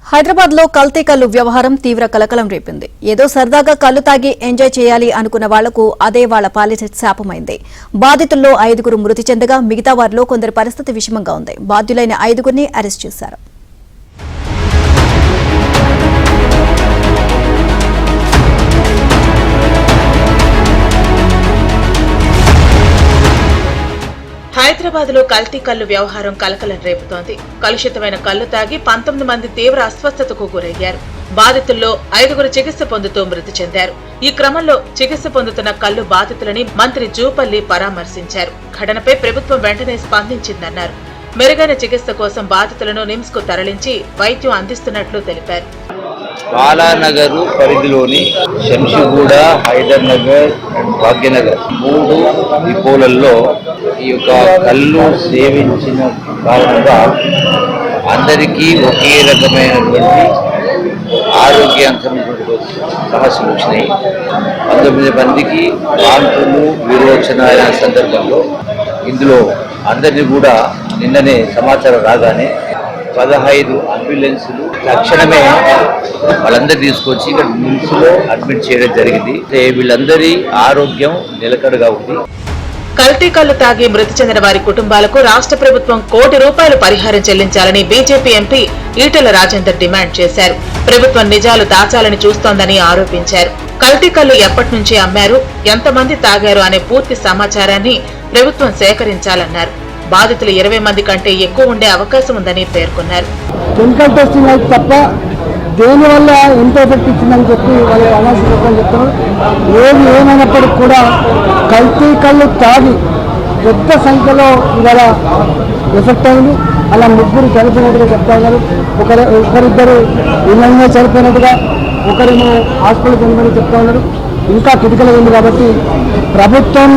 హైదరాబాద్ లో కల్తీ కల్లు వ్యవహారం తీవ్ర కలకలం రేపింది. ఏదో సరదాగా కల్లు తాగి ఎంజాయ్ చేయాలి అనుకున్న వాళ్లకు అదే వాళ్ల పాలిట శాపమైంది. బాధితుల్లో 5 మృతి చెందగా మిగతా వారిలో కొందరి పరిస్థితి విషమంగా ఉంది. బాధ్యులైన 5 అరెస్ట్ చేశారు. హైదరాబాద్ లో కల్తీ కల్లు వ్యవహారం కలకలం రేపుతోంది. కలుషితమైన కల్లు తాగి 19 మంది తీవ్ర అస్వస్థతకు గురయ్యారు. బాధితుల్లో 5 చికిత్స పొందుతూ మృతి చెందారు. ఈ క్రమంలో చికిత్స పొందుతున్న కల్లు బాధితులని మంత్రి జూపల్లి పరామర్శించారు. ఘటనపై ప్రభుత్వం వెంటనే స్పందించిందన్నారు. మెరుగైన చికిత్స కోసం బాధితులను నిమ్స్ కు తరలించి వైద్యం అందిస్తున్నట్లు తెలిపారు. బాలానగర్ పరిధిలోని శంషిగూడ, హైదర్ నగర్, భాగ్యనగర్ 3 డిపోలలో ఈ యొక్క కళ్ళు సేవించిన కారణంగా అందరికీ ఒకే రకమైనటువంటి ఆరోగ్యాంకరమైనటువంటి సమస్యలు వచ్చినాయి. 19 మందికి వాంతులు విరోచనాల సందర్భంలో ఇందులో అందరినీ కూడా నిన్ననే సమాచారం రాగానే 15 అంబులెన్సులు తక్షణమే వాళ్ళందరూ తీసుకొచ్చి ఇక్కడ నిమ్స్ లో అడ్మిట్ చేయడం జరిగింది. వీళ్ళందరి ఆరోగ్యం నిలకడగా ఉంది. కల్తీ కల్లు తాగి మృతి చెందిన వారి కుటుంబాలకు రాష్ట్ర ప్రభుత్వం ₹1 కోటి పరిహారం చెల్లించాలని BJP MP Etela Rajender demand చేశారు. ప్రభుత్వం నిజాలు దాచాలని చూస్తోందని ఆరోపించారు. కల్తీ కల్లు ఎప్పటి నుంచి అమ్మారు, ఎంతమంది తాగారు అనే పూర్తి సమాచారాన్ని ప్రభుత్వం సేకరించాలన్నారు. బాధితులు 20 మంది కంటే ఎక్కువ ఉండే అవకాశం ఉందని పేర్కొన్నారు. కెమికల్ టెస్టింగ్ అయితే తప్ప దేనివల్ల ఎంత ఎఫెక్ట్ ఇచ్చిందని చెప్పి వాళ్ళు అనాల్సిన చెప్తున్నారు. ఏది ఏమైనప్పటికీ కూడా కల్తీ కళ్ళు తాగి పెద్ద సంఖ్యలో ఇవాళ ఎఫెక్ట్ అయింది. అలా 3 చనిపోయినట్టుగా చెప్తా ఉన్నారు. ఒకరిద్దరు ఇళ్ళనే చనిపోయినట్టుగా, ఒకరేమో హాస్పిటల్కి వెళ్ళమని చెప్తా ఉన్నారు. ఇంకా క్రిటికల్ ఉంది కాబట్టి ప్రభుత్వం